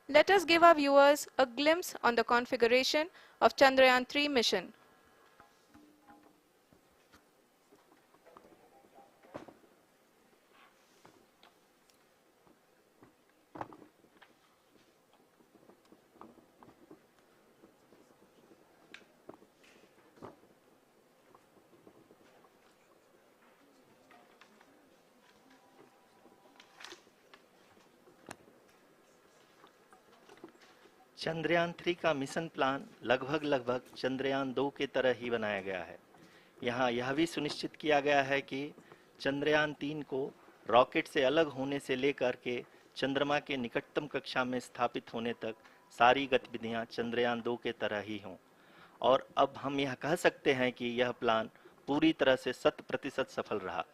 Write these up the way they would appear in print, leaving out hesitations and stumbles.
Let us give our viewers a glimpse on the configuration of Chandrayaan-3 mission. Chandrayaan 3 का mission plan लगभग चंद्रयान 2 के तरह ही बनाया गया है। यहाँ यह भी सुनिश्चित किया गया है कि चंद्रयान 3 को रॉकेट से अलग होने से लेकर के चंद्रमा के निकटतम कक्षा में स्थापित होने तक सारी गतिविधियां चंद्रयान 2 के तरह ही हों। और अब हम यह कह सकते हैं कि यह प्लान पूरी तरह से 100% सफल रहा।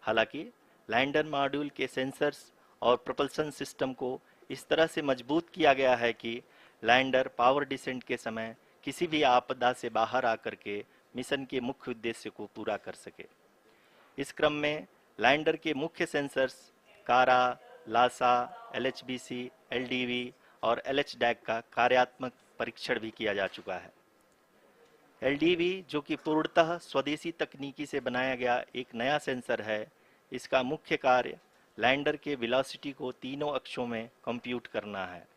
हालांकि लैंडर मॉड्यूल के सेंसर्स और प्रोपल्शन सिस्टम को इस तरह से मजबूत किया गया है कि लैंडर पावर डिसेंट के समय किसी भी आपदा से बाहर आकर के मिशन के मुख्य उद्देश्य को पूरा कर सके। इस क्रम में लैंडर के मुख्य सेंसर्स कारा, लासा, LHBC, LDV और LHDAC का कार्यात्मक परीक्षण भी किया जा चुका है। LDV जो कि पूर्णतः स्वदेशी तकनीकी से बनाया गया एक नया सेंसर है, इसका मुख्य कार्य लैंडर के वेलोसिटी को तीनों अक्षों में कंप्यूट करना है।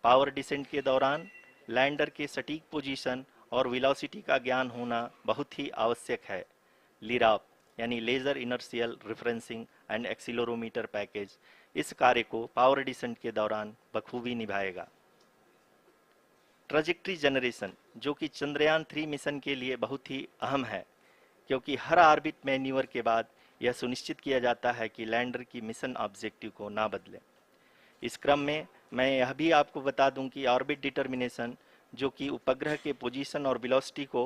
पावर डिसेंट के दौरान लैंडर के सटीक पोजीशन और वेलोसिटी का ज्ञान होना बहुत ही आवश्यक है। लिराप यानी laser inertial referencing and accelerometer package इस कार्य को पावर डिसेंट के दौरान बखूबी निभाएगा। ट्रैजेक्टरी जनरेशन जो कि चंद्रयान 3 मिशन के लिए बहुत ही अहम है, क्योंकि हर ऑर्बिट मैन्यूवर के बाद यह सुनिश्चित किया जाता है कि लैंडर की मिशन ऑब्जेक्टिव को ना बदले। इस क्रम में मैं यह भी आपको बता दूं कि ऑर्बिट डिटर्मिनेशन जो कि उपग्रह के पोजीशन और वेलोसिटी को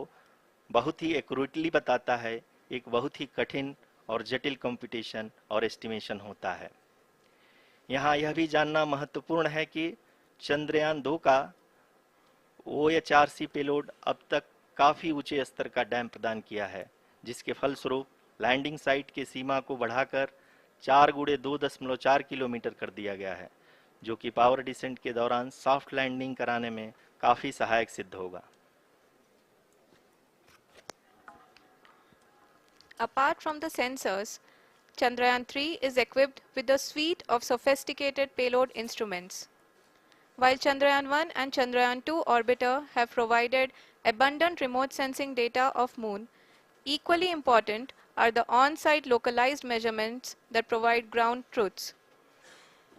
बहुत ही एक्यूरेटली बताता है, एक बहुत ही कठिन और जटिल कंप्यूटेशन और एस्टिमेशन होता है। यहाँ यह भी जानना महत्वपूर्ण है कि चंद्रयान 2 का OHRC पेलोड अब तक काफ़ी ऊंचे स्तर का डैम प्रदान किया है, जिसके फलस्वरूप लैंडिंग साइट के सीमा को बढ़ाकर 4 गुणे 2.4 किलोमीटर कर दिया गया है, जो कि पावर डिसेंट के दौरान सॉफ्ट लैंडिंग कराने में काफ़ी सहायक सिद्ध होगा। Apart from the sensors, Chandrayaan-3 is equipped with a suite of sophisticated payload instruments. While Chandrayaan-1 and Chandrayaan-2 orbiter have provided abundant remote sensing data of Moon, equally important are the on-site localized measurements that provide ground truths.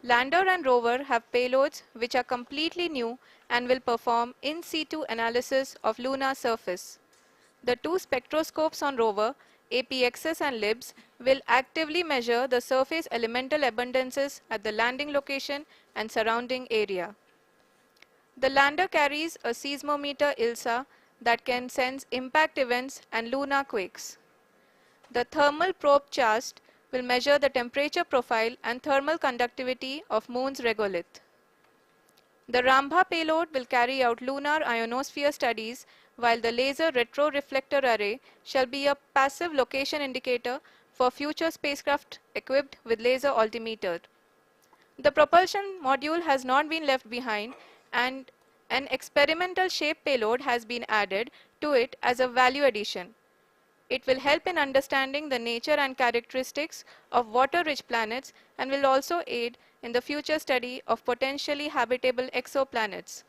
Lander and rover have payloads which are completely new and will perform in situ analysis of lunar surface. The two spectroscopes on rover, APXS and LIBS, will actively measure the surface elemental abundances at the landing location and surrounding area. The lander carries a seismometer ILSA that can sense impact events and lunar quakes. The thermal probe CHAST will measure the temperature profile and thermal conductivity of Moon's regolith. The Rambha payload will carry out lunar ionosphere studies, while the laser retroreflector array shall be a passive location indicator for future spacecraft equipped with laser altimeter. The propulsion module has not been left behind, and an experimental shape payload has been added to it as a value addition. It will help in understanding the nature and characteristics of water-rich planets and will also aid in the future study of potentially habitable exoplanets.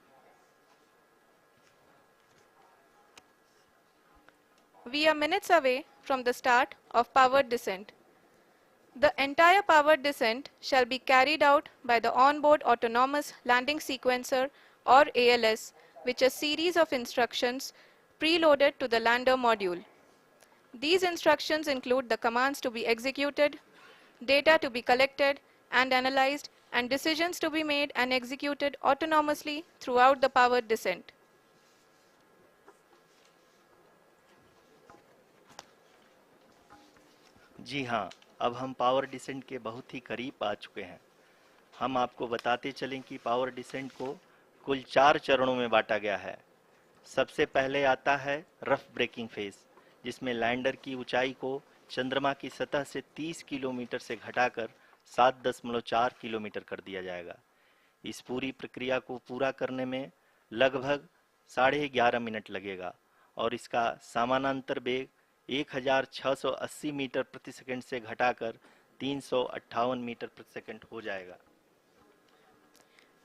We are minutes away from the start of powered descent. The entire powered descent shall be carried out by the onboard autonomous landing sequencer or ALS, which is a series of instructions preloaded to the lander module. These instructions include the commands to be executed, data to be collected and analyzed, and decisions to be made and executed autonomously throughout the powered descent. जी हाँ, अब हम power descent के बहुत ही करीब आ चुके हैं। हम आपको बताते चलें कि पावर डिसेंट को कुल 4 चरणों में बांटा गया है। सबसे पहले आता है रफ ब्रेकिंग फेज, जिसमें लैंडर की ऊंचाई को चंद्रमा की सतह से 30 किलोमीटर से घटाकर 7.4 किलोमीटर कर दिया जाएगा। इस पूरी प्रक्रिया को पूरा करने में लगभग 11.5 मिनट लगेगा और इसका समानांतर वेग 1680 मीटर प्रति सेकंड से घटाकर 358 मीटर प्रति सेकंड हो जाएगा।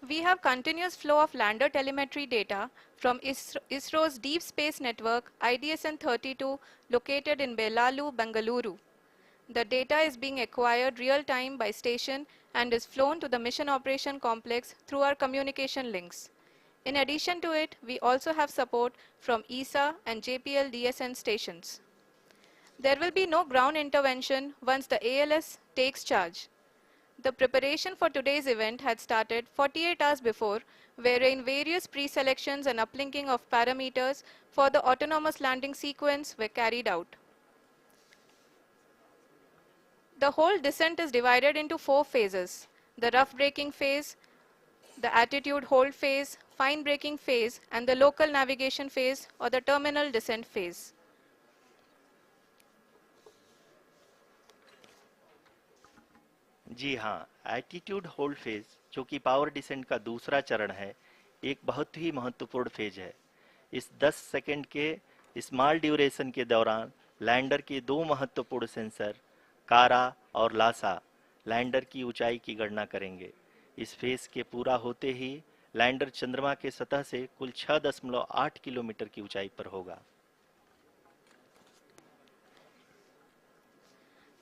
We have continuous flow of lander telemetry data from ISRO's Deep Space Network IDSN-32 located in Belalu, Bengaluru. The data is being acquired real-time by station and is flown to the Mission Operation Complex through our communication links. In addition to it, we also have support from ESA and JPL DSN stations. There will be no ground intervention once the ALS takes charge. The preparation for today's event had started 48 hours before, wherein various pre-selections and uplinking of parameters for the autonomous landing sequence were carried out. The whole descent is divided into 4 phases: the rough braking phase, the attitude hold phase, fine braking phase, and the local navigation phase or the terminal descent phase. जी हाँ, attitude hold phase, जो कि power descent का दूसरा चरण है, एक बहुत ही महत्वपूर्ण फेज है। इस 10 सेकंड के स्मॉल ड्यूरेशन के दौरान लैंडर के दो महत्वपूर्ण सेंसर कारा और लासा लैंडर की ऊंचाई की गणना करेंगे। इस फेज के पूरा होते ही लैंडर चंद्रमा के सतह से कुल 6.8 किलोमीटर की ऊंचाई पर होगा।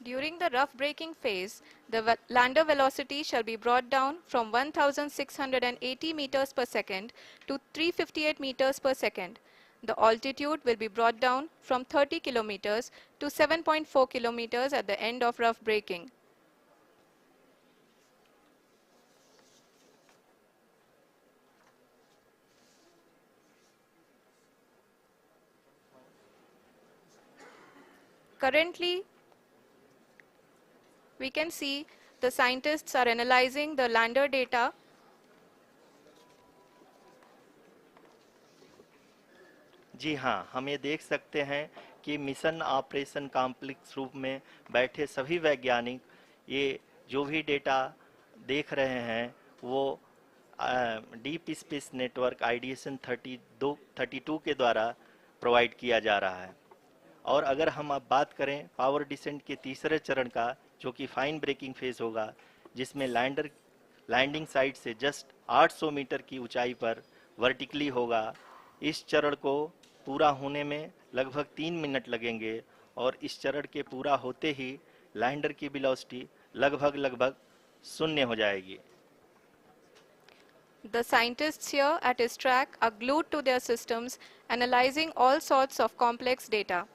During the rough braking phase, the lander velocity shall be brought down from 1680 meters per second to 358 meters per second. The altitude will be brought down from 30 kilometers to 7.4 kilometers at the end of rough braking. Currently, we can see the scientists are analyzing the lander data. जी हाँ, हम ये देख सकते हैं कि mission operation complex रूप में बैठे सभी वैज्ञानिक ये जो भी डेटा देख रहे हैं वो डीप स्पेस नेटवर्क आईडीएसएन 32 के द्वारा प्रोवाइड किया जा रहा है। और अगर हम अब बात करें पावर डिसेंट के तीसरे चरण का, जो कि फाइन ब्रेकिंग फेज होगा, जिसमें लैंडिंग साइट से जस्ट 800 मीटर की ऊंचाई पर वर्टिकली होगा। इस चरण को पूरा होने में लगभग 3 मिनट लगेंगे और इस चरण के पूरा होते ही लैंडर की वेलोसिटी लगभग शून्य हो जाएगी। The scientists here at ISRO are glued to their systems, analyzing all sorts of complex data.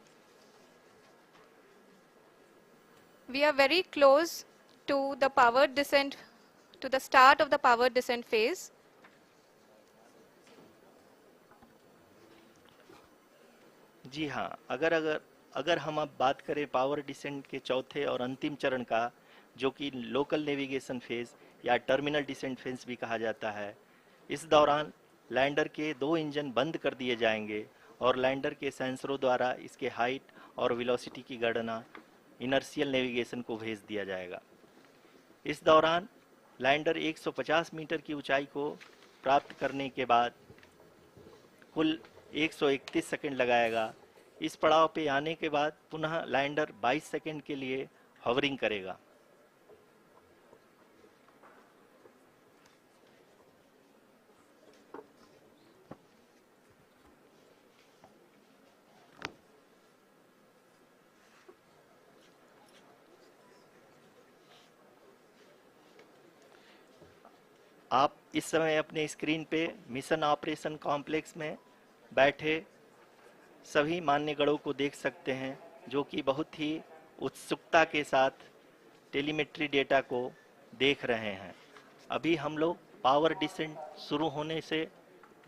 We are very close to the powered descent, to the start of the powered descent phase. जी हाँ, अगर हम अब बात करें power descent के चौथे और अंतिम चरण का, जो कि लोकल नेविगेशन फेज या टर्मिनल डिसेंट फेज भी कहा जाता है, इस दौरान लैंडर के दो इंजन बंद कर दिए जाएंगे और लैंडर के सेंसरों द्वारा इसके हाइट और वेलोसिटी की गणना इनर्शियल नेविगेशन को भेज दिया जाएगा। इस दौरान लैंडर 150 मीटर की ऊंचाई को प्राप्त करने के बाद कुल 131 सेकंड लगाएगा। इस पड़ाव पे आने के बाद पुनः लैंडर 22 सेकंड के लिए हॉवरिंग करेगा। आप इस समय अपने स्क्रीन पे मिशन ऑपरेशन कॉम्प्लेक्स में बैठे सभी मान्यगणों को देख सकते हैं, जो कि बहुत ही उत्सुकता के साथ टेलीमेट्री डेटा को देख रहे हैं। अभी हम लोग पावर डिसेंट शुरू होने से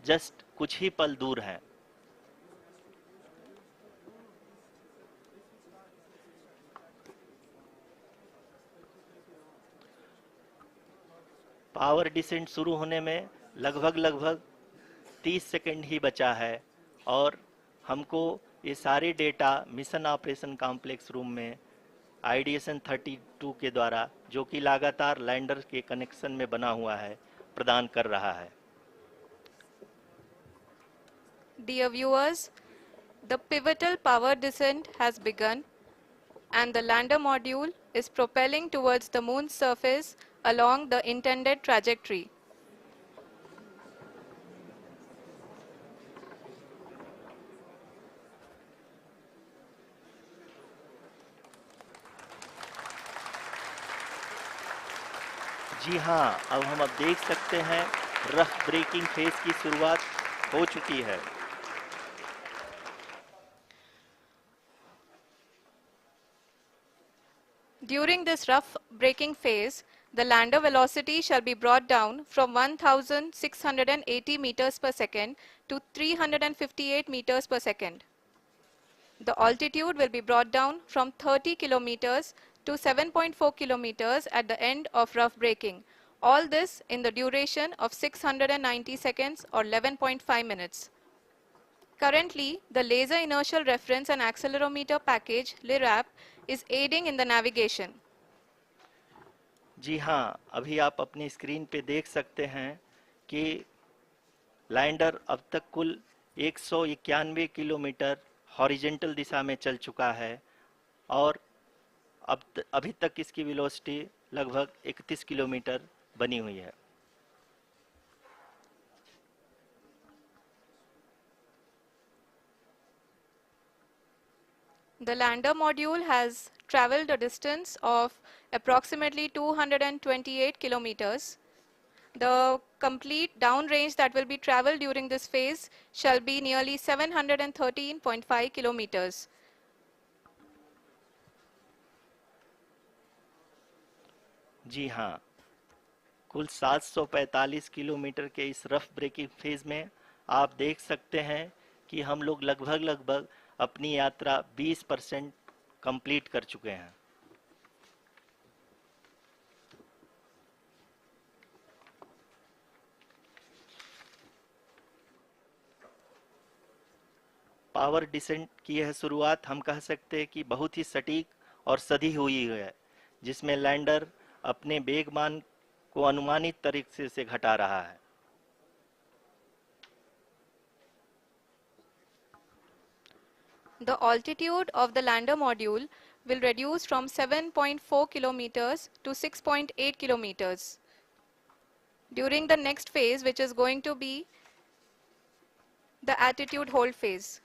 जस्ट कुछ ही पल दूर हैं। पावर डिसेंट शुरू होने में लगभग 30 सेकंड ही बचा है और हमको ये सारे data mission operation complex room में IDSN 32 के द्वारा, जो कि लगातार लैंडर के कनेक्शन में बना हुआ है, प्रदान कर रहा है। Dear viewers, the pivotal power descent has begun and the lander module is propelling towards the moon's surface along the intended trajectory. जी हाँ, अब देख सकते हैं रफ ब्रेकिंग फेज की शुरुआत हो चुकी है। During this rough braking phase, the lander velocity shall be brought down from 1680 meters per second to 358 meters per second. The altitude will be brought down from 30 kilometers to 7.4 kilometers at the end of rough braking. All this in the duration of 690 seconds or 11.5 minutes. Currently, the Laser Inertial Reference and Accelerometer package (LIRAP) is aiding in the navigation. जी हाँ, अभी आप अपनी screen पे देख सकते हैं कि lander अब तक कुल 191 किलोमीटर हॉरिजेंटल दिशा में चल चुका है और अभी तक इसकी वेलोसिटी लगभग 31 किलोमीटर बनी हुई है। The lander module has traveled a distance of approximately 228 kilometers. The complete downrange that will be traveled during this phase shall be nearly 713.5 kilometers. जी हाँ, कुल 745 किलोमीटर के इस रफ ब्रेकिंग फेज में आप देख सकते हैं कि हम लोग लगभग अपनी यात्रा 20% कंप्लीट कर चुके हैं। पावर डिसेंट की यह शुरुआत हम कह सकते हैं कि बहुत ही सटीक और सधी हुई है, जिसमें लैंडर अपने वेगमान को अनुमानित तरीके से घटा रहा है। The altitude of the lander module will reduce from 7.4 kilometers to 6.8 kilometers. During the next phase, which is going to be the attitude hold phase.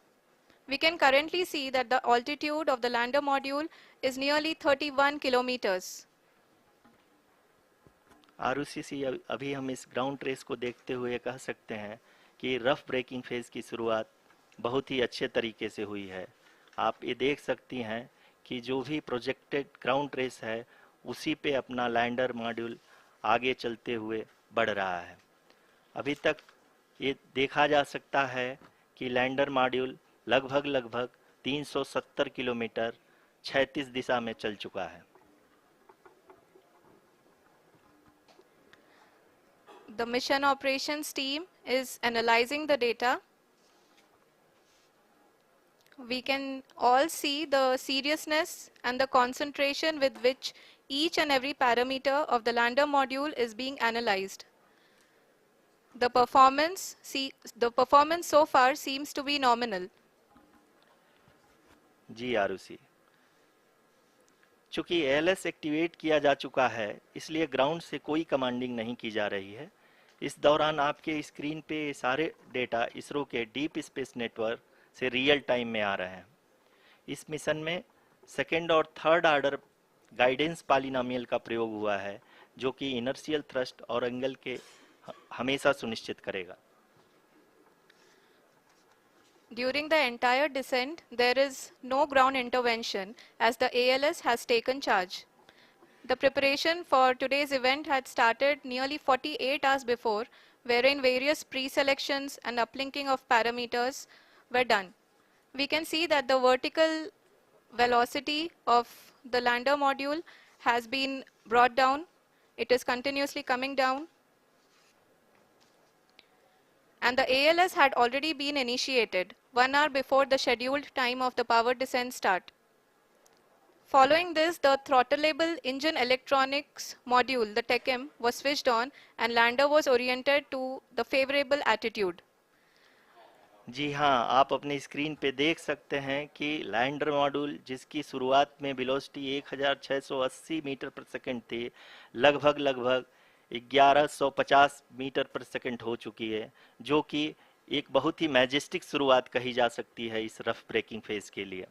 We can currently see that the altitude of the lander module is nearly 31 kilometers. आरओसीसी अभी हम इस ground trace को देखते हुए कह सकते हैं कि रफ ब्रेकिंग फेज की शुरुआत बहुत ही अच्छे तरीके से हुई है। आप ये देख सकती हैं कि जो भी प्रोजेक्टेड ग्राउंड ट्रेस है उसी पे अपना लैंडर मॉड्यूल आगे चलते हुए बढ़ रहा है। अभी तक ये देखा जा सकता है कि लैंडर मॉड्यूल लगभग 370 किलोमीटर क्षैतिज दिशा में चल चुका है। The mission operations team is analyzing the data. We can all see the seriousness and the concentration with which each and every parameter of the lander module is being analyzed. The performance so far seems to be nominal. जी आरुषि, चूंकि ALS activate किया जा चुका है इसलिए ground से कोई commanding नहीं की जा रही है। इस दौरान आपके स्क्रीन पे सारे डेटा इसरो के डीप स्पेस नेटवर्क से रियल टाइम में आ रहे हैं। इस मिशन में सेकेंड और थर्ड ऑर्डर गाइडेंस पॉलिनोमियल का प्रयोग हुआ है जो कि इनर्शियल थ्रस्ट और एंगल के हमेशा सुनिश्चित करेगा। During the entire descent, there is no ground intervention as the ALS has taken charge. The preparation for today's event had started nearly 48 hours before, wherein various pre-selections and uplinking of parameters were done. We can see that the vertical velocity of the lander module has been brought down. It is continuously coming down. And the ALS had already been initiated 1 hour before the scheduled time of the power descent start. Following this, the throttleable engine electronics module, the TECM, was switched on and lander was oriented to the favorable attitude. जी हाँ, आप अपनी screen पे देख सकते हैं कि lander module जिसकी शुरुआत में वेलोसिटी 1680 मीटर पर सेकंड थी, लगभग 1150 मीटर पर सेकंड हो चुकी है, जो कि एक बहुत ही मैजेस्टिक शुरुआत कही जा सकती है इस रफ ब्रेकिंग फेज के लिए।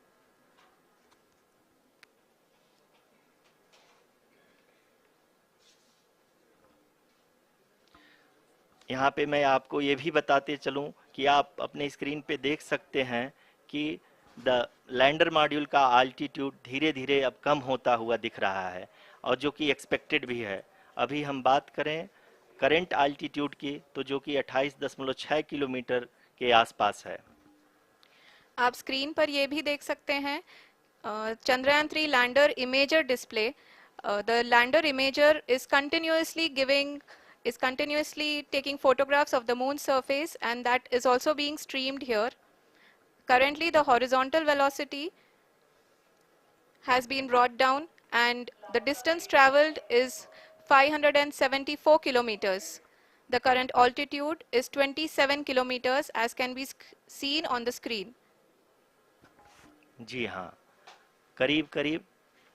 यहाँ पे मैं आपको ये भी बताते चलूं कि आप अपने स्क्रीन पे देख सकते हैं कि द लैंडर मॉड्यूल का आल्टीट्यूड धीरे धीरे अब कम होता हुआ दिख रहा है, और जो कि एक्सपेक्टेड भी है। अभी हम बात करें करंट आल्टीट्यूड की, तो जो कि 28.6 किलोमीटर के आसपास है। आप स्क्रीन पर ये भी देख सकते हैं Chandrayaan 3 lander imager display. The lander imager is continuously taking photographs of the moon's surface, and that is also being streamed here. Currently the horizontal velocity has been brought down and the distance traveled is 574 kilometers. The current altitude is 27 kilometers as can be seen on the screen. जी हाँ, करीब करीब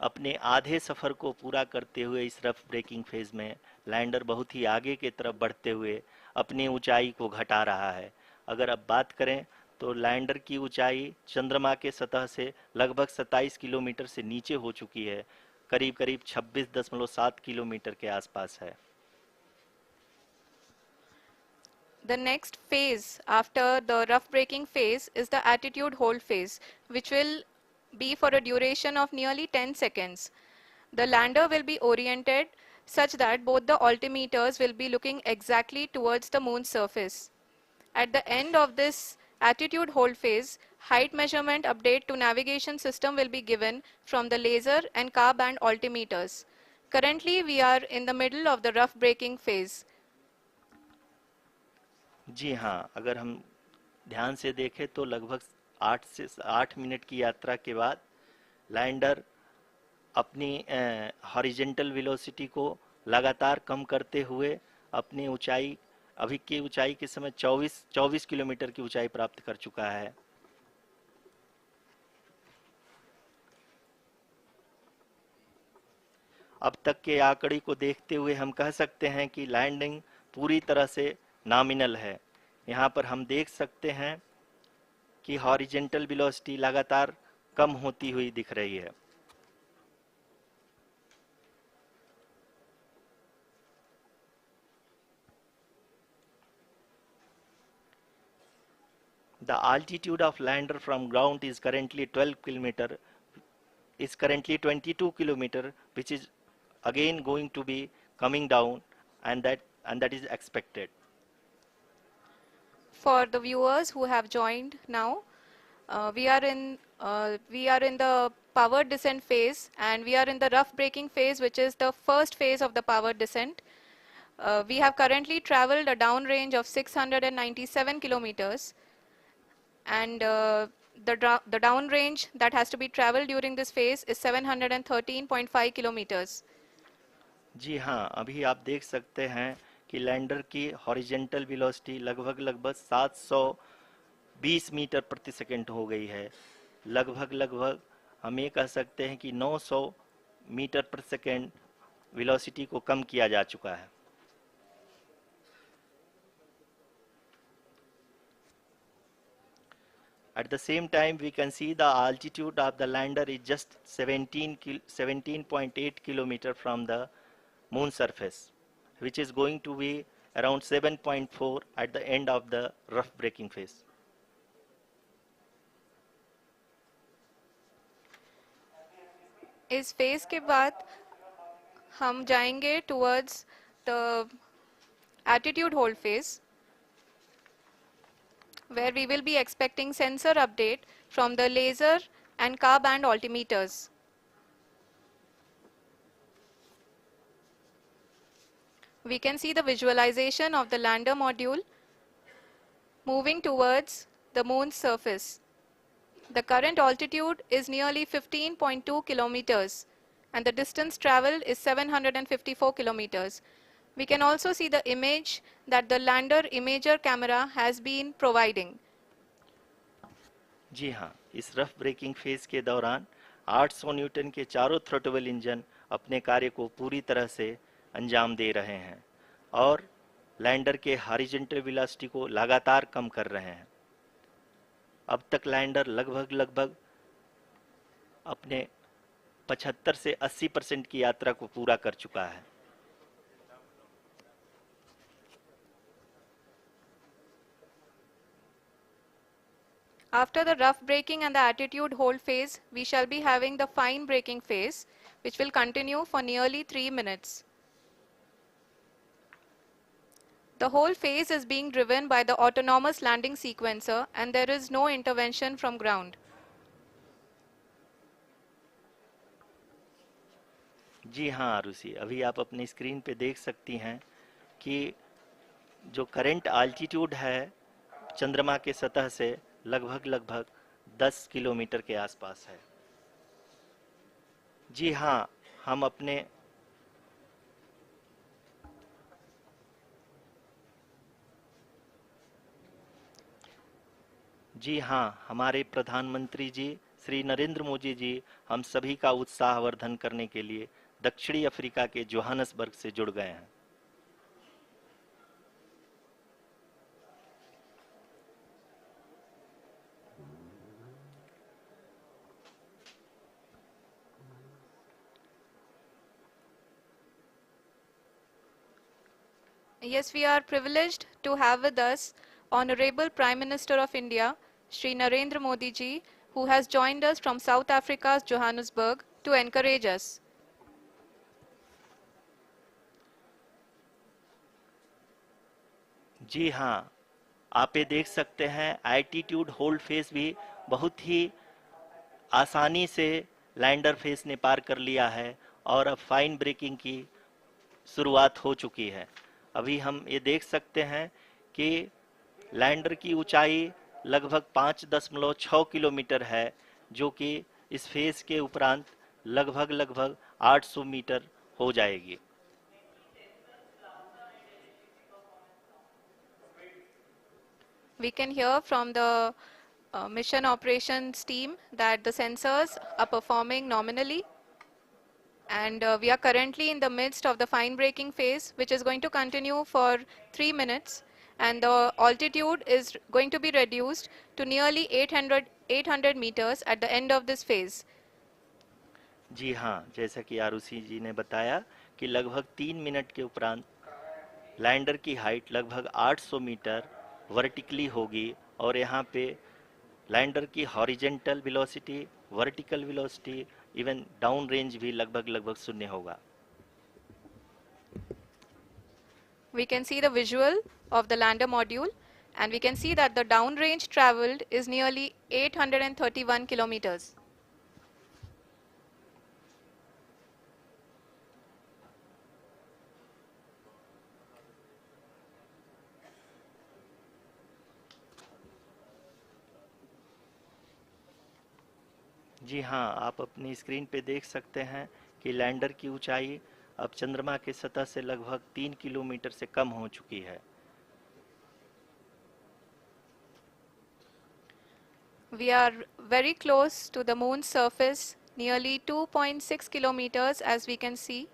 अपने आधे सफ़र को पूरा करते हुए इस रफ ब्रेकिंग फेज में लैंडर बहुत ही आगे की तरफ बढ़ते हुए अपनी ऊंचाई को घटा रहा है। अगर अब बात करें तो लैंडर की ऊंचाई चंद्रमा के सतह से लगभग 27 किलोमीटर से नीचे हो चुकी है, करीब करीब 26.7 किलोमीटर के आसपास है। The next phase after the rough braking phase is the attitude hold phase, which will be for a duration of nearly 10 seconds. The lander will be oriented such that both the altimeters will be looking exactly towards the moon's surface. At the end of this attitude hold phase, height measurement update to navigation system will be given from the laser and car band altimeters. Currently, we are in the middle of the rough braking phase. जी हाँ, अगर हम ध्यान से देखें तो लगभग 8 minute की यात्रा के बाद लैंडर अपनी हॉरिजेंटल वेलोसिटी को लगातार कम करते हुए अपनी ऊंचाई, अभी की ऊंचाई के समय 24 किलोमीटर की ऊंचाई प्राप्त कर चुका है। अब तक के आंकड़े को देखते हुए हम कह सकते हैं कि लैंडिंग पूरी तरह से नॉमिनल है। यहाँ पर हम देख सकते हैं कि हॉरिजेंटल वेलोसिटी लगातार कम होती हुई दिख रही है। The altitude of lander from ground is currently 22 kilometer, which is again going to be coming down, and that is expected. For the viewers who have joined now, we are in the power descent phase, and we are in the rough braking phase, which is the first phase of the power descent. We have currently traveled a downrange of 697 kilometers, and the downrange that has to be traveled during this phase is 713.5 kilometers. जी हाँ, अभी आप देख सकते हैं कि lander की horizontal velocity लगभग 720 metre प्रति सेकंड हो गई है। लगभग हम ये कह सकते हैं कि 900 मीटर प्रति सेकंड वेलोसिटी को कम किया जा चुका है। At the same time, we can see the altitude of the lander is just 17.8 kilometer from the moon surface, which is going to be around 7.4 at the end of the rough braking phase. इस phase के बाद हम जाएंगे towards the attitude hold phase, where we will be expecting sensor update from the laser and car band altimeters. We can see the visualization of the lander module moving towards the moon's surface. The current altitude is nearly 15.2 kilometers and the distance traveled is 754 kilometers. We can also see the image that the lander imager camera has been providing. जी हाँ, इस rough breaking phase के दौरान 800 Newton के चारों throttle engine अपने कार्य को पूरी तरह से अंजाम दे रहे हैं और लैंडर के हॉरिजॉन्टल वेलोसिटी को लगातार कम कर रहे हैं। अब तक लैंडर लगभग अपने 75 से 80% की यात्रा को पूरा कर चुका है। After the rough braking and the attitude hold phase, we shall be having the fine braking phase, which will continue for nearly 3 minutes. The whole phase is being driven by the autonomous landing sequencer and there is no intervention from ground. जी हाँ आरुषि, अभी आप अपनी screen पे देख सकती हैं कि जो करंट आल्टीट्यूड है चंद्रमा के सतह से लगभग 10 किलोमीटर के आसपास है। जी हाँ, हम अपने जी हाँ, हमारे प्रधानमंत्री जी श्री नरेंद्र मोदी जी हम सभी का उत्साहवर्धन करने के लिए दक्षिणी अफ्रीका के जोहानसबर्ग से जुड़ गए हैं। Yes, we are privileged to have with us Honorable Prime Minister of India, Shri Narendra Modi ji, who has joined us from South Africa's Johannesburg to encourage us. जी हाँ, आप ये देख सकते हैं एल्टीट्यूड होल्ड फेस भी बहुत ही आसानी से लैंडर फेस ने पार कर लिया है और अब फाइन ब्रेकिंग की शुरुआत हो चुकी है। अभी हम ये देख सकते हैं कि लैंडर की ऊंचाई लगभग 5.6 किलोमीटर है, जो कि इस फेज के उपरांत लगभग 800 मीटर हो जाएगी। We can hear from the mission operations team that the sensors are performing nominally and we are currently in the midst of the fine braking phase, which is going to continue for 3 minutes and the altitude is going to be reduced to nearly 800 meters at the end of this phase. जी हाँ, जैसा कि आरुषि जी ने बताया कि लगभग 3 minute के उपरांत lander की हाइट लगभग 800 मीटर वर्टिकली होगी और यहाँ पे लैंडर की horizontal velocity, vertical velocity, even down range भी लगभग शून्य होगा। We can see the visual of the lander module and we can see that the downrange traveled is nearly 831 kilometers. जी हाँ, आप अपनी स्क्रीन पे देख सकते हैं कि लैंडर की ऊंचाई अब चंद्रमा के सतह से लगभग 3 किलोमीटर से कम हो चुकी है। We are very close to the moon's surface, nearly 2.6 kilometers as we can see.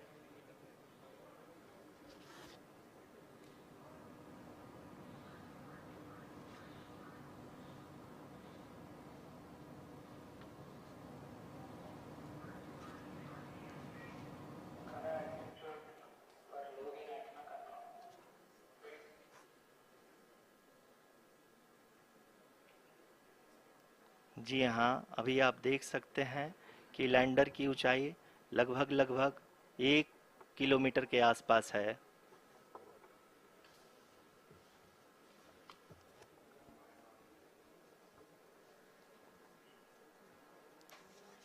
जी हाँ, अभी आप देख सकते हैं कि लैंडर की ऊंचाई लगभग 1 किलोमीटर के आसपास है।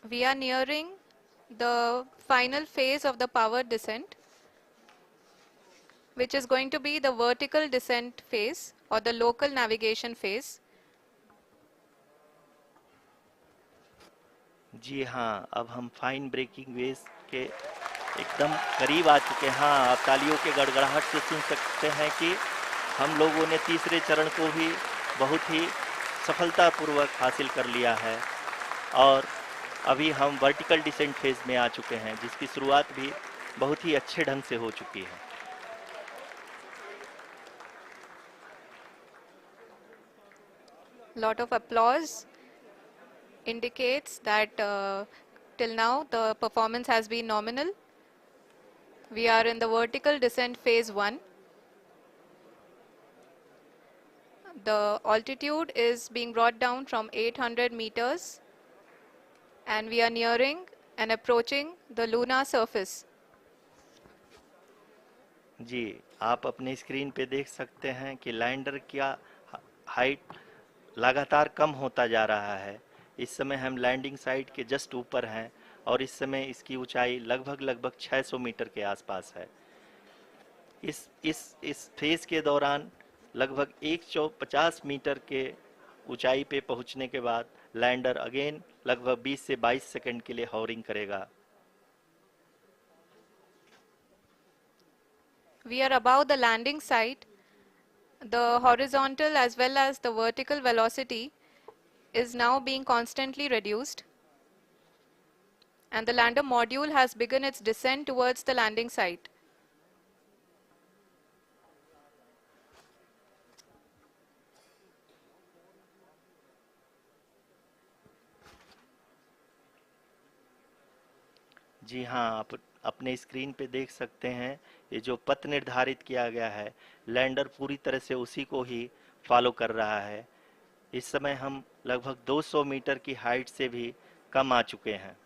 We are nearing the final phase of the power descent, which is going to be the vertical descent phase or the local navigation phase. जी हाँ, अब हम फाइन ब्रेकिंग वेव्स के एकदम करीब आ चुके हैं। हाँ, आप तालियों के गड़गड़ाहट से सुन सकते हैं कि हम लोगों ने तीसरे चरण को भी बहुत ही सफलतापूर्वक हासिल कर लिया है और अभी हम वर्टिकल डिसेंट फेज में आ चुके हैं, जिसकी शुरुआत भी बहुत ही अच्छे ढंग से हो चुकी है। Lot of applause indicates that till now the performance has been nominal. We are in the vertical descent phase 1. The altitude is being brought down from 800 meters and we are nearing and approaching the lunar surface. जी, आप अपने screen पे देख सकते हैं कि lander का height लगातार कम होता जा रहा है। इस समय हम लैंडिंग साइट के जस्ट ऊपर हैं और इस समय इसकी ऊंचाई लगभग 600 मीटर के आसपास है। इस फेज के दौरान लगभग 150 मीटर के ऊंचाई पे पहुंचने के बाद लैंडर अगेन लगभग 20 से 22 सेकंड के लिए हॉवरिंग करेगा। We are above the landing site. The horizontal as well as the vertical velocity is now being constantly reduced and the lander module has begun its descent towards the landing site. जी हाँ, आप अपने screen पे देख सकते हैं ये जो पथ निर्धारित किया गया है, लैंडर पूरी तरह से उसी को ही फॉलो कर रहा है। इस समय हम लगभग 200 मीटर की हाइट से भी कम आ चुके हैं।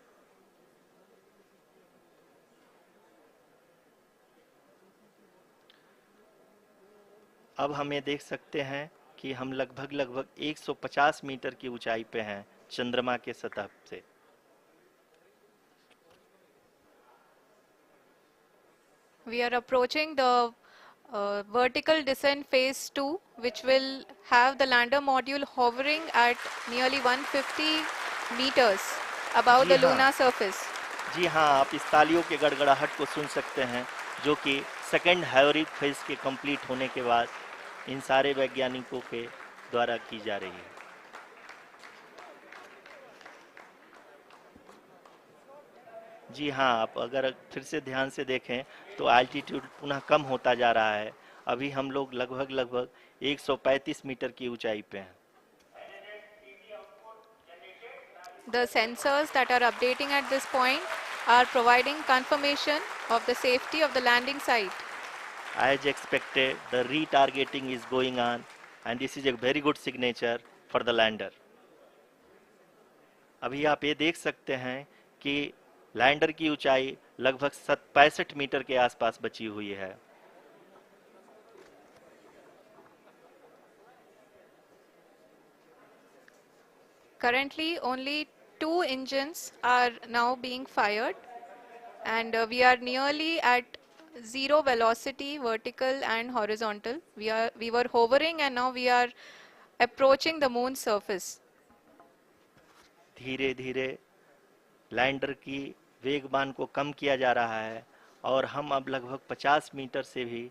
अब हम ये देख सकते हैं कि हम लगभग 150 मीटर की ऊंचाई पे हैं चंद्रमा के सतह से। We are approaching the vertical descent phase 2, which will have the lander module hovering at nearly 150 meters above ji the हाँ, lunar surface. जी हाँ, आप इस तालियों के गड़गड़ाहट को सुन सकते हैं, जो कि सेकंड हैवरिक फेज के कंप्लीट होने के बाद इन सारे वैज्ञानिकों के द्वारा की जा रही है। जी हाँ, आप अगर फिर से ध्यान से देखें तो एल्टीट्यूड पुनः कम होता जा रहा है। अभी हम लोग लगभग 135 मीटर की ऊंचाई पे हैं। The sensors that are updating at this point are providing confirmation of the safety of the landing site. As expected, the retargeting is going on and this is a very good signature for the lander. अभी आप ये देख सकते हैं कि lander की ऊंचाई लगभग 65 मीटर के आसपास बची हुई है। Currently, only 2 engines are now being fired and we are nearly at zero velocity, vertical and horizontal. We were hovering and now we are approaching the moon's surface. धीरे धीरे लैंडर की वेगमान को कम किया जा रहा है और हम अब लगभग 50 मीटर से भी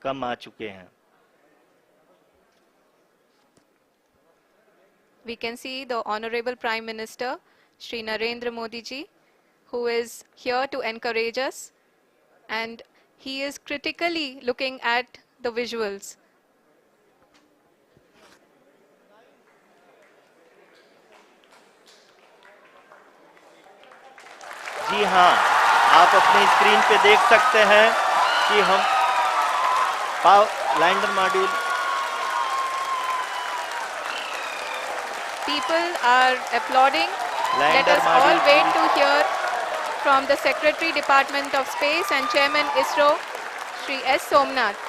कम आ चुके हैं। We can see the Honorable Prime Minister, Shri Narendra Modi ji, who is here to encourage us and he is critically looking at the visuals. जी हाँ, आप अपने स्क्रीन पे देख सकते हैं कि हम lander module People are applauding. Let lander us all module wait to hear from the Secretary Department of Space and Chairman ISRO, Shri S. Somnath.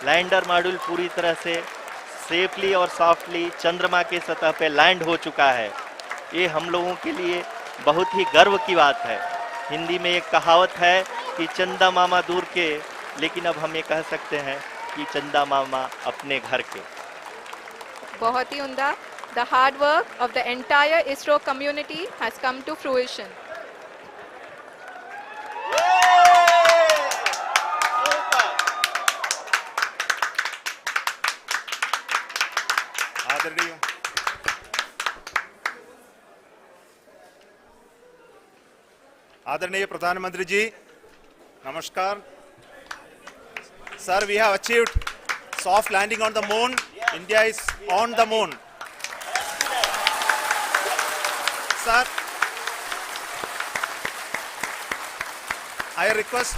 Lander module पूरी तरह से सेफली और सॉफ्टली चंद्रमा के सतह पे लैंड हो चुका है। ये हम लोगों के लिए बहुत ही गर्व की बात है। हिंदी में एक कहावत है कि चंदा मामा दूर के, लेकिन अब हम ये कह सकते हैं कि चंदा मामा अपने घर के। बहुत ही उम्दा। The hard work of the entire ISRO community has come to fruition. आदरणीय आदरणीय प्रधानमंत्री जी, नमस्कार. Sir, we have achieved soft landing on the moon. India is on the moon. Sir, I request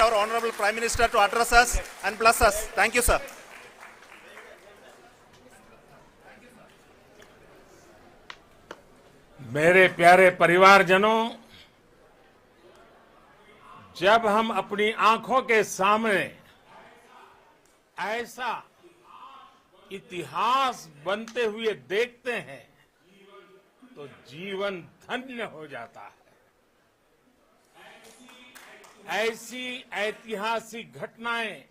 our Honorable Prime Minister to address us and bless us. Thank you, sir. मेरे प्यारे परिवारजनों, जब हम अपनी आंखों के सामने ऐसा इतिहास बनते हुए देखते हैं तो जीवन धन्य हो जाता है. ऐसी ऐतिहासिक घटनाएं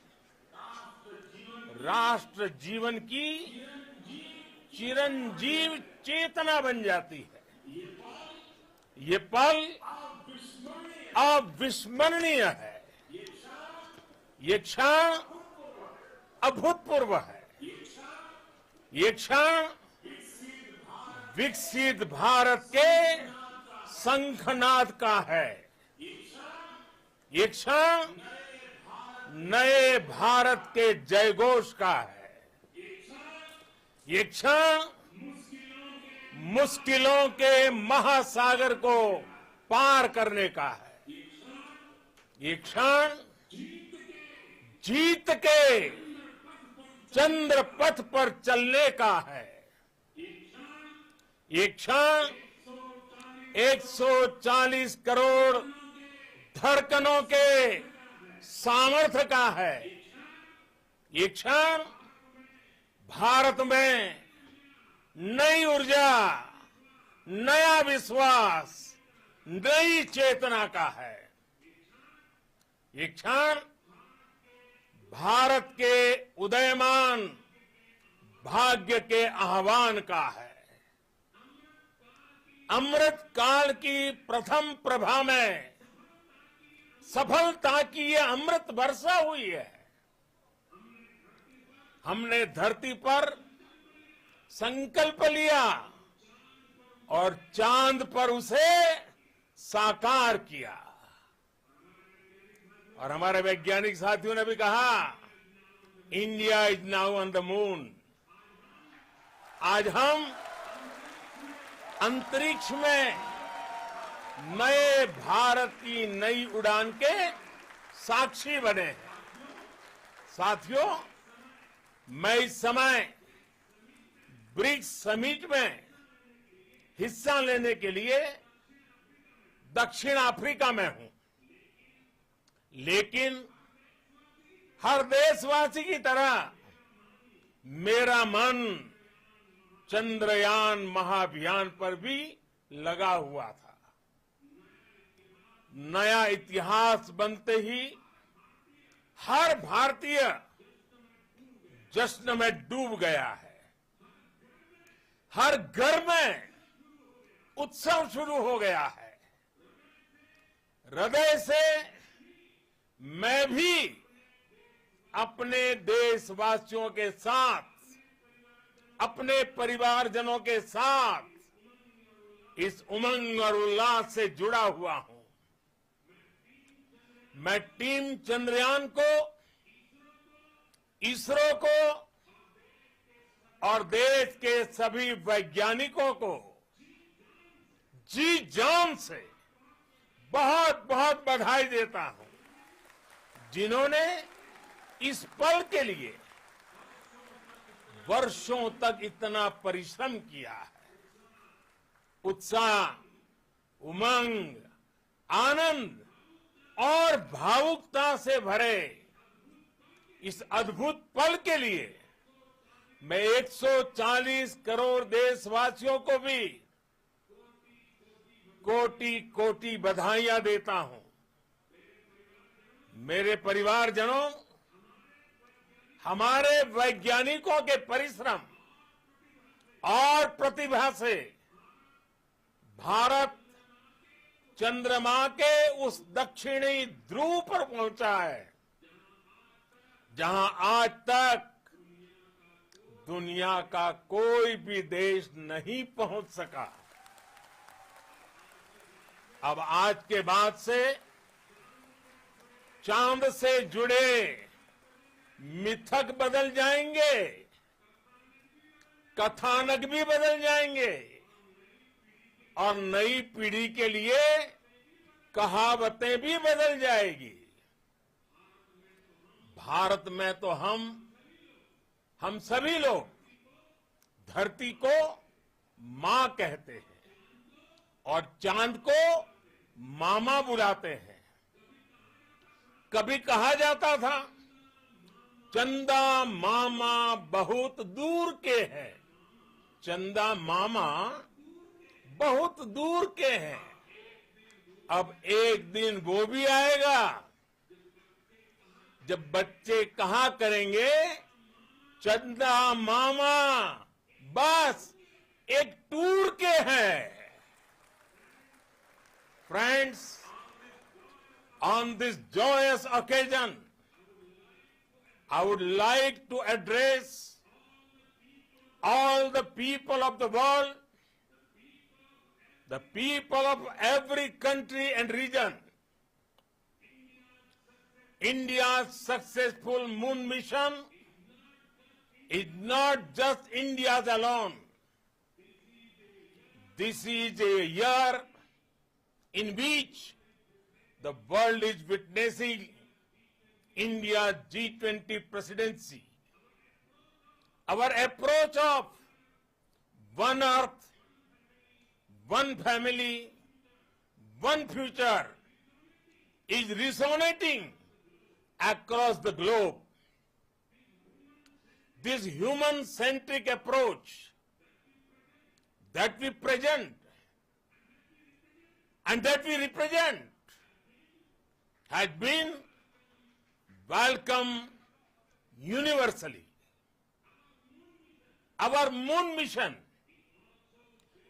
राष्ट्र जीवन की चिरंजीव चेतना बन जाती है. ये पल अविस्मरणीय है. ये क्षण अभूतपूर्व है. ये क्षण विकसित भारत के शंखनाद का है. ये क्षण नए भारत के जयघोष का है. ये क्षण मुश्किलों के महासागर को पार करने का है. ये क्षण जीत के चंद्र पथ पर चलने का है. ये क्षण 140 करोड़ धड़कनों के सामर्थ्य का है. ये क्षण भारत में नई ऊर्जा, नया विश्वास, नई चेतना का है. ये क्षण भारत के उदयमान भाग्य के आह्वान का है. अमृत काल की प्रथम प्रभा में सफलता की ये अमृत वर्षा हुई है. हमने धरती पर संकल्प लिया और चांद पर उसे साकार किया. और हमारे वैज्ञानिक साथियों ने भी कहा, India is now on the moon. आज हम अंतरिक्ष में नए भारत की नई उड़ान के साक्षी बने हैं. साथियों, मैं इस समय ब्रिक्स समिट में हिस्सा लेने के लिए दक्षिण अफ्रीका में हूं. लेकिन हर देशवासी की तरह मेरा मन चंद्रयान महाअभियान पर भी लगा हुआ था. नया इतिहास बनते ही हर भारतीय जश्न में डूब गया है. हर घर में उत्सव शुरू हो गया है. हृदय से मैं भी अपने देशवासियों के साथ, अपने परिवारजनों के साथ इस उमंग और उल्लास से जुड़ा हुआ हूं. मैं टीम चंद्रयान को, इसरो को और देश के सभी वैज्ञानिकों को जी जान से बहुत बहुत बधाई देता हूं, जिन्होंने इस पल के लिए वर्षों तक इतना परिश्रम किया है. उत्साह, उमंग, आनंद और भावुकता से भरे इस अद्भुत पल के लिए मैं 140 करोड़ देशवासियों को भी कोटि कोटि बधाइयां देता हूं. मेरे परिवारजनों, हमारे वैज्ञानिकों के परिश्रम और प्रतिभा से भारत चंद्रमा के उस दक्षिणी ध्रुव पर पहुंचा है जहां आज तक दुनिया का कोई भी देश नहीं पहुंच सका। अब आज के बाद से चांद से जुड़े मिथक बदल जाएंगे, कथानक भी बदल जाएंगे और नई पीढ़ी के लिए कहावतें भी बदल जाएगी। भारत में तो हम सभी लोग धरती को मां कहते हैं और चांद को मामा बुलाते हैं। कभी कहा जाता था चंदा मामा बहुत दूर के हैं, चंदा मामा बहुत दूर के हैं। अब एक दिन वो भी आएगा जब बच्चे कहा करेंगे चंदा मामा बस एक टूर के हैं। Friends, on this joyous occasion, I would like to address all the people of the world, the people of every country and region. India's successful moon mission is not just India's alone. This is a year in which the world is witnessing India's G20 presidency. Our approach of one earth, one family, one future is resonating across the globe. This human-centric approach that we present and that we represent has been welcomed universally. Our moon mission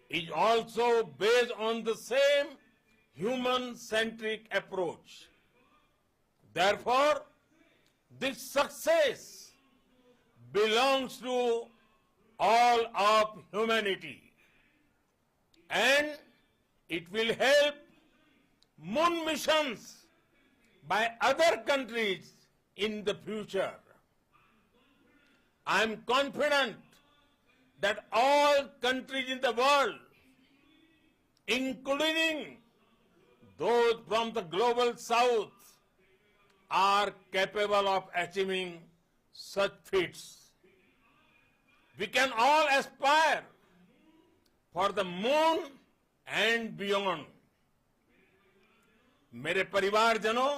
is also based on the same human-centric approach. Therefore, this success belongs to all of humanity, and it will help moon missions by other countries in the future. I am confident that all countries in the world, including those from the global south, are capable of achieving such feats. We can all aspire for the moon and beyond. मेरे परिवारजनों,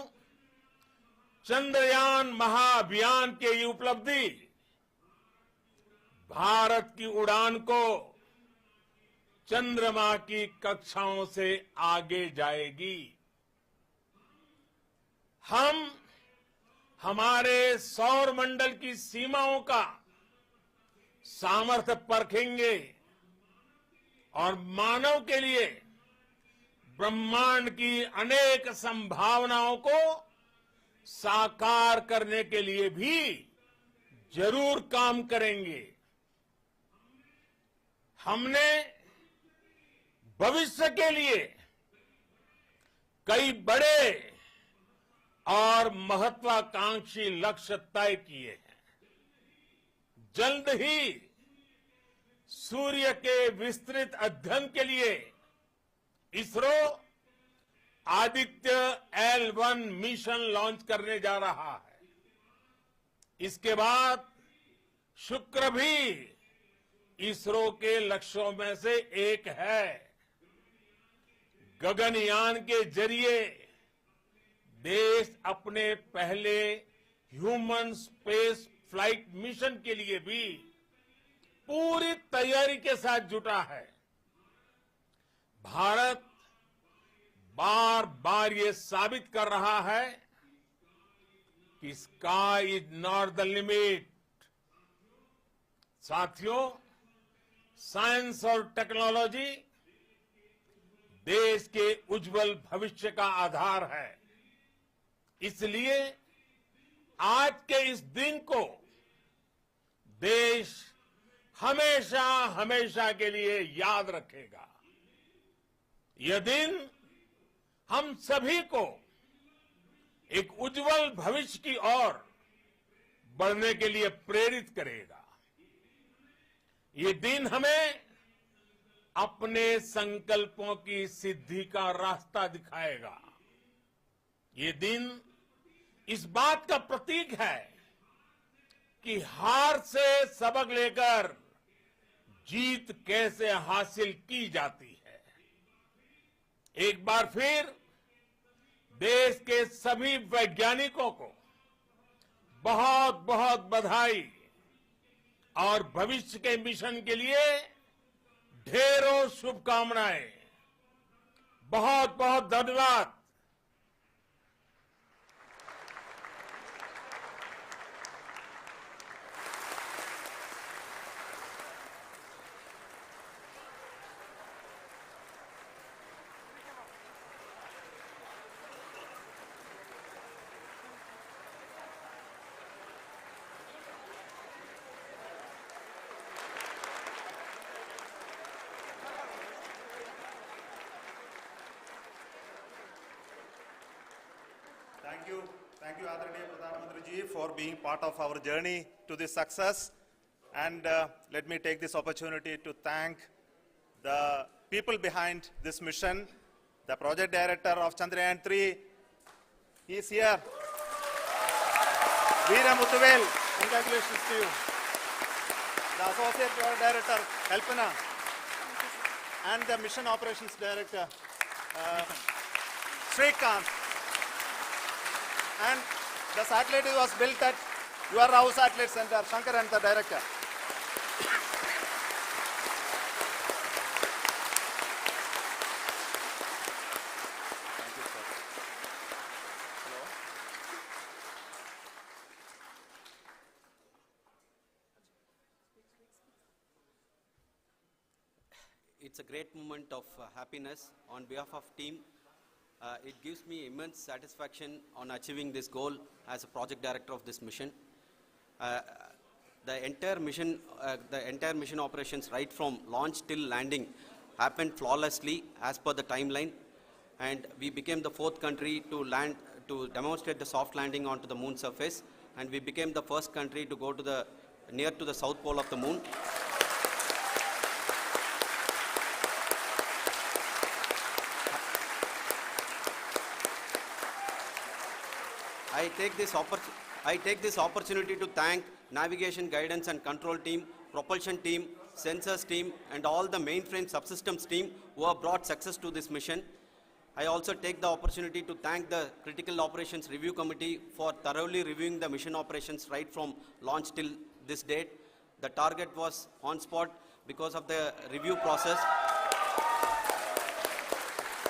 चंद्रयान महाअभियान की ये उपलब्धि भारत की उड़ान को चंद्रमा की कक्षाओं से आगे जाएगी। हम हमारे सौर मंडल की सीमाओं का सामर्थ्य परखेंगे और मानव के लिए ब्रह्मांड की अनेक संभावनाओं को साकार करने के लिए भी जरूर काम करेंगे। हमने भविष्य के लिए कई बड़े और महत्वाकांक्षी लक्ष्य तय किए हैं। जल्द ही सूर्य के विस्तृत अध्ययन के लिए ISRO Aditya L1 mission launch करने जा रहा है। इसके बाद शुक्र भी इसरो के लक्ष्यों में से एक है। गगनयान के जरिए देश अपने पहले ह्यूमन स्पेस फ्लाइट मिशन के लिए भी पूरी तैयारी के साथ जुटा है। भारत बार बार ये साबित कर रहा है कि sky is not the limit. साथियों, साइंस और टेक्नोलॉजी देश के उज्जवल भविष्य का आधार है। इसलिए आज के इस दिन को देश हमेशा हमेशा के लिए याद रखेगा। यह दिन हम सभी को एक उज्जवल भविष्य की ओर बढ़ने के लिए प्रेरित करेगा। ये दिन हमें अपने संकल्पों की सिद्धि का रास्ता दिखाएगा। ये दिन इस बात का प्रतीक है कि हार से सबक लेकर जीत कैसे हासिल की जाती है। एक बार फिर देश के सभी वैज्ञानिकों को बहुत बहुत बधाई और भविष्य के मिशन के लिए ढेरों शुभकामनाएं। बहुत बहुत धन्यवाद। Thank you, Adharaniya Pradhan Mantri ji, for being part of our journey to this success. And let me take this opportunity to thank the people behind this mission, the project director of Chandrayaan-3. He is here. Veera Muthuvel, congratulations to you. The associate project director, Kalpana, and the mission operations director, Srikanth. And the satellite was built at your house satellite center, Shankar and the director. Thank you, sir. Hello. It's a great moment of happiness on behalf of team. It gives me immense satisfaction on achieving this goal as a project director of this mission. The entire mission operations right from launch till landing happened flawlessly as per the timeline, and we became the 4th country to demonstrate the soft landing onto the moon surface, and we became the first country to go to near to the south pole of the moon. I take this opportunity to thank navigation, guidance and control team, propulsion team, sensors team and all the mainframe subsystems team who have brought success to this mission. I also take the opportunity to thank the Critical Operations Review Committee for thoroughly reviewing the mission operations right from launch till this date. The target was on spot because of the review process.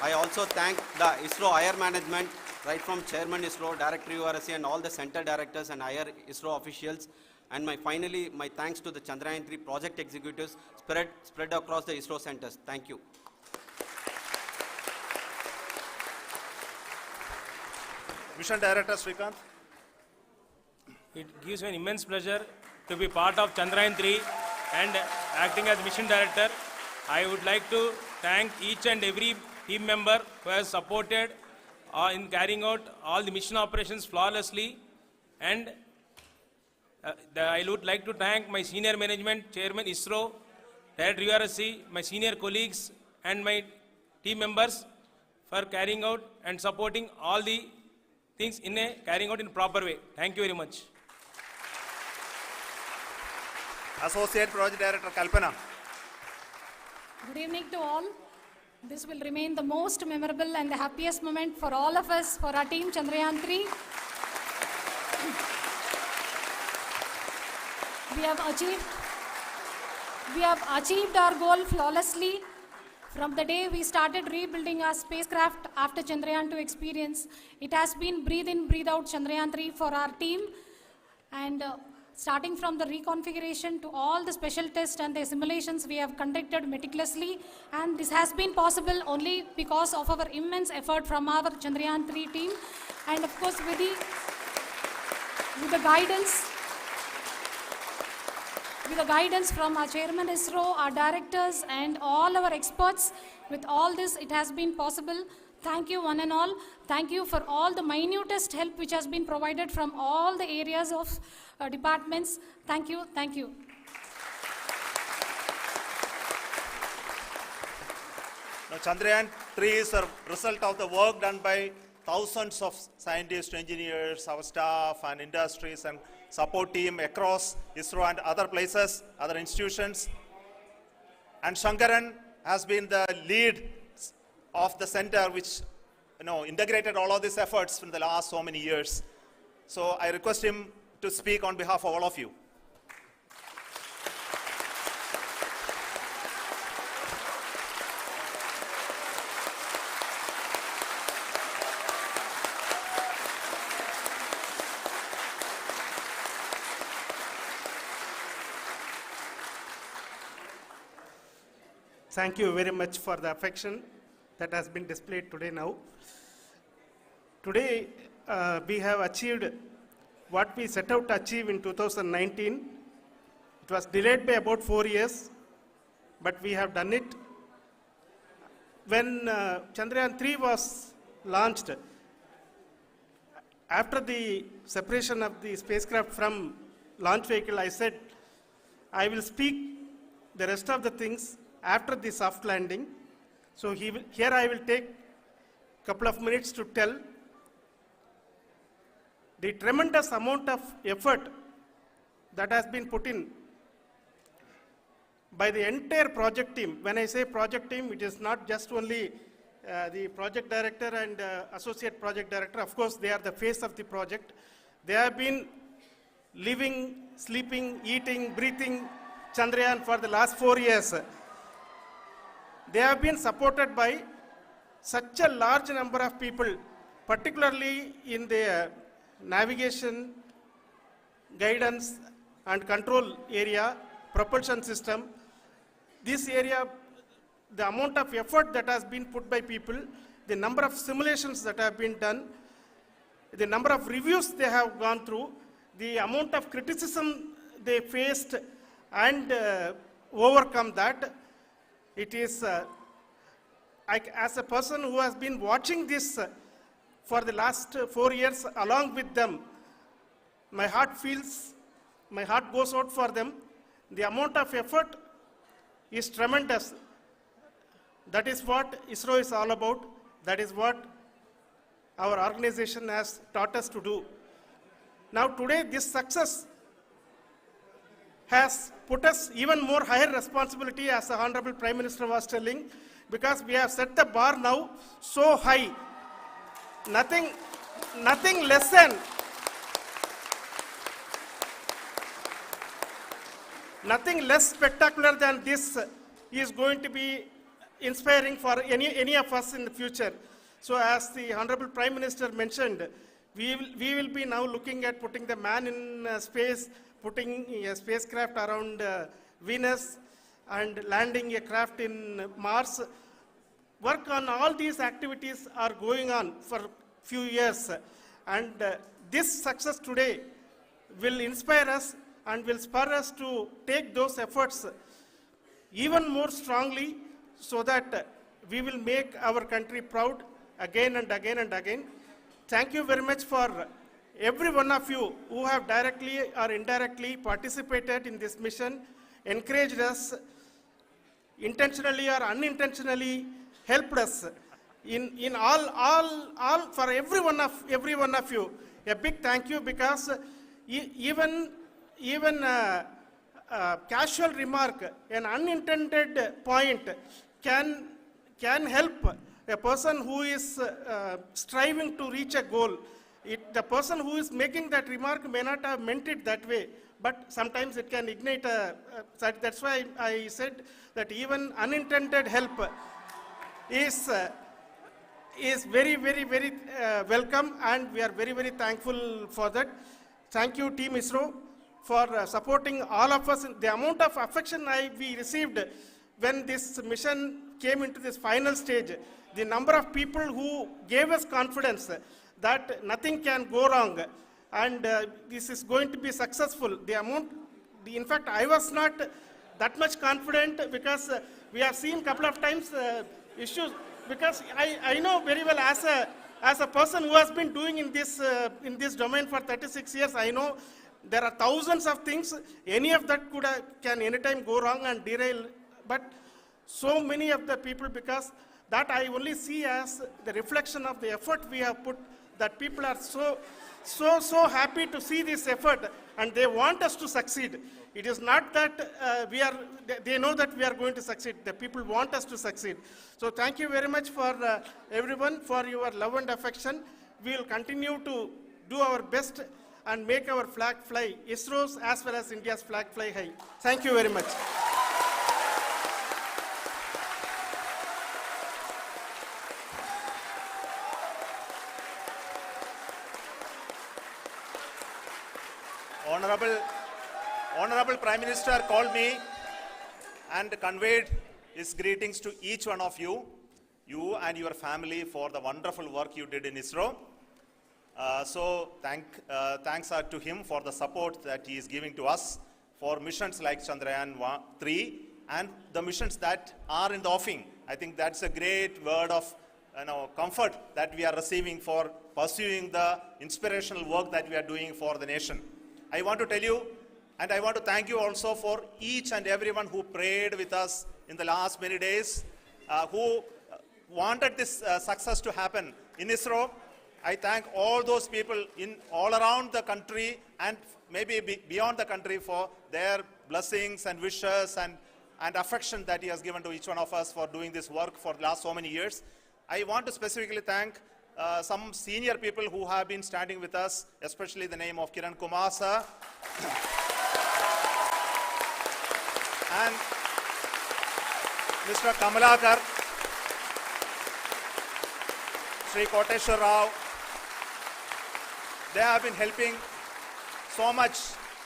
I also thank the ISRO higher management, right from Chairman ISRO, Director URSC and all the center directors and higher ISRO officials. And finally, my thanks to the Chandrayaan-3 project executives spread across the ISRO centers. Thank you. Mission Director Srikanth. It gives me an immense pleasure to be part of Chandrayaan-3 and acting as Mission Director. I would like to thank each and every team member who has supported in carrying out all the mission operations flawlessly, and I would like to thank my senior management, Chairman ISRO, Director URSC, my senior colleagues and my team members for carrying out and supporting all the things carrying out in a proper way. Thank you very much. Associate Project Director Kalpana. Good evening to all. This will remain the most memorable and the happiest moment for all of us, for our team Chandrayaan-3. We have achieved our goal flawlessly. From the day we started rebuilding our spacecraft after Chandrayaan-2 experience, it has been breathe in, breathe out Chandrayaan-3 for our team. And starting from the reconfiguration to all the special tests and the simulations we have conducted meticulously, and this has been possible only because of our immense effort from our Chandrayaan-3 team, and of course with the guidance from our chairman ISRO, our directors, and all our experts. With all this, it has been possible. Thank you one and all. Thank you for all the minutest help which has been provided from all the areas of departments. Thank you. Thank you. Now, Chandrayaan-3 is a result of the work done by thousands of scientists, engineers, our staff, and industries, and support team across ISRO and other places, other institutions. And Shankaran has been the lead of the center which integrated all of these efforts in the last so many years. So I request him to speak on behalf of all of you. Thank you very much for the affection that has been displayed today now. Today, we have achieved what we set out to achieve in 2019. It was delayed by about 4 years, but we have done it. When Chandrayaan-3 was launched, after the separation of the spacecraft from launch vehicle, I said, I will speak the rest of the things after the soft landing. So here I will take a couple of minutes to tell the tremendous amount of effort that has been put in by the entire project team. When I say project team, it is not just only the project director and associate project director. Of course, they are the face of the project. They have been living, sleeping, eating, breathing Chandrayaan for the last 4 years. They have been supported by such a large number of people, particularly in the navigation, guidance and control area, propulsion system. This area, the amount of effort that has been put by people, the number of simulations that have been done, the number of reviews they have gone through, the amount of criticism they faced and overcome that. It is, as a person who has been watching this for the last 4 years along with them, my heart goes out for them. The amount of effort is tremendous. That is what ISRO is all about. That is what our organization has taught us to do. Now today, this success has put us even more higher responsibility, as the Honorable Prime Minister was telling, because we have set the bar now so high. Nothing less spectacular than this is going to be inspiring for any of us in the future. So as the Honorable Prime Minister mentioned, we will be now looking at putting the man in space, putting a spacecraft around Venus and landing a craft in Mars. Work on all these activities are going on for a few years, and this success today will inspire us and will spur us to take those efforts even more strongly, so that we will make our country proud again and again and again. Thank you very much for every one of you who have directly or indirectly participated in this mission, encouraged us, intentionally or unintentionally helped us in all for every one of you. A big thank you, because even casual remark, an unintended point can help a person who is striving to reach a goal. The person who is making that remark may not have meant it that way, but sometimes it can ignite that's why I said that even unintended help is very, very, very welcome, and we are very, very thankful for that. Thank you, Team ISRO. for supporting all of us. The amount of affection we received when this mission came into this final stage, the number of people who gave us confidence that nothing can go wrong and this is going to be successful. In fact, I was not that much confident because we have seen a couple of times issues, because I know very well as a person who has been doing in this domain for 36 years, I know there are thousands of things, any of that can anytime go wrong and derail, but so many of the people, because that I only see as the reflection of the effort we have put, that people are so happy to see this effort and they want us to succeed. It is not that they know that we are going to succeed. The people want us to succeed. So thank you very much for everyone for your love and affection. We will continue to do our best and make our flag fly, ISRO's as well as India's flag fly high. Thank you very much. Honorable Prime Minister called me and conveyed his greetings to each one of you and your family for the wonderful work you did in ISRO. So thanks are to him for the support that he is giving to us for missions like Chandrayaan-3 and the missions that are in the offing. I think that's a great word of comfort that we are receiving for pursuing the inspirational work that we are doing for the nation. I want to tell you, and I want to thank you also for each and everyone who prayed with us in the last many days, who wanted this success to happen in ISRO. I thank all those people all around the country and maybe beyond the country for their blessings and wishes and affection that he has given to each one of us for doing this work for the last so many years. I want to specifically thank some senior people who have been standing with us, especially the name of Kiran Kumar sir and Mr. Kamalakar, Sri Koteshwar Rao. They have been helping so much.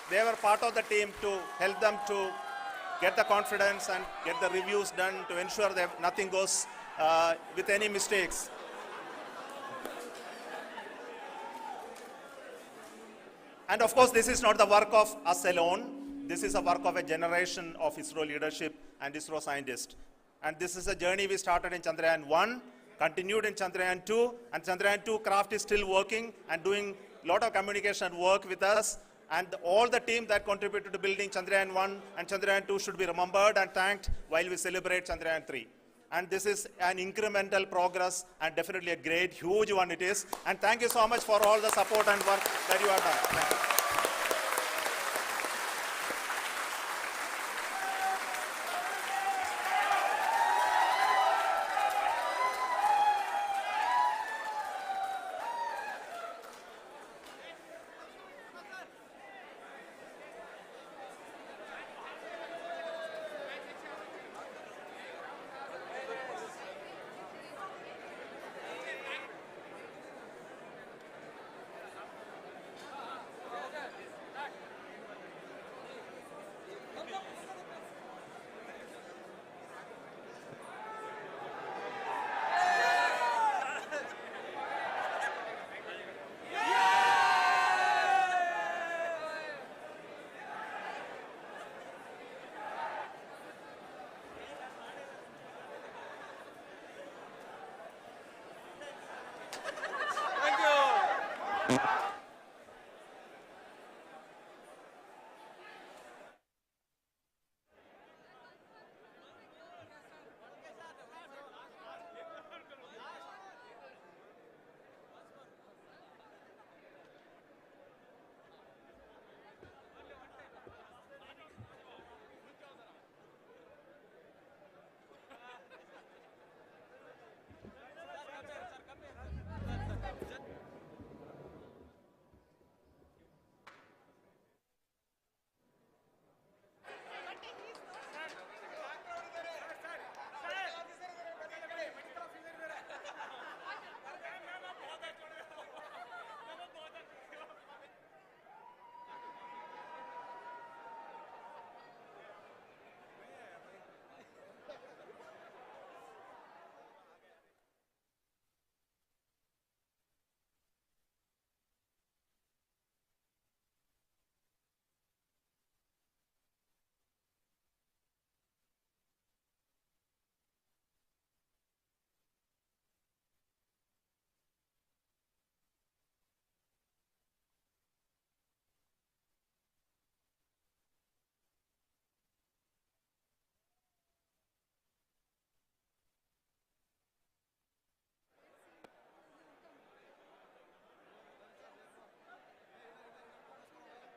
They were part of the team to help them to get the confidence and get the reviews done to ensure that nothing goes with any mistakes. And of course, this is not the work of us alone. This is a work of a generation of ISRO leadership and ISRO scientists. And this is a journey we started in Chandrayaan-1, continued in Chandrayaan-2, and Chandrayaan-2 craft is still working and doing a lot of communication work with us. And all the team that contributed to building Chandrayaan-1 and Chandrayaan-2 should be remembered and thanked while we celebrate Chandrayaan-3. And this is an incremental progress and definitely a great, huge one it is. And thank you so much for all the support and work that you have done. Thank you.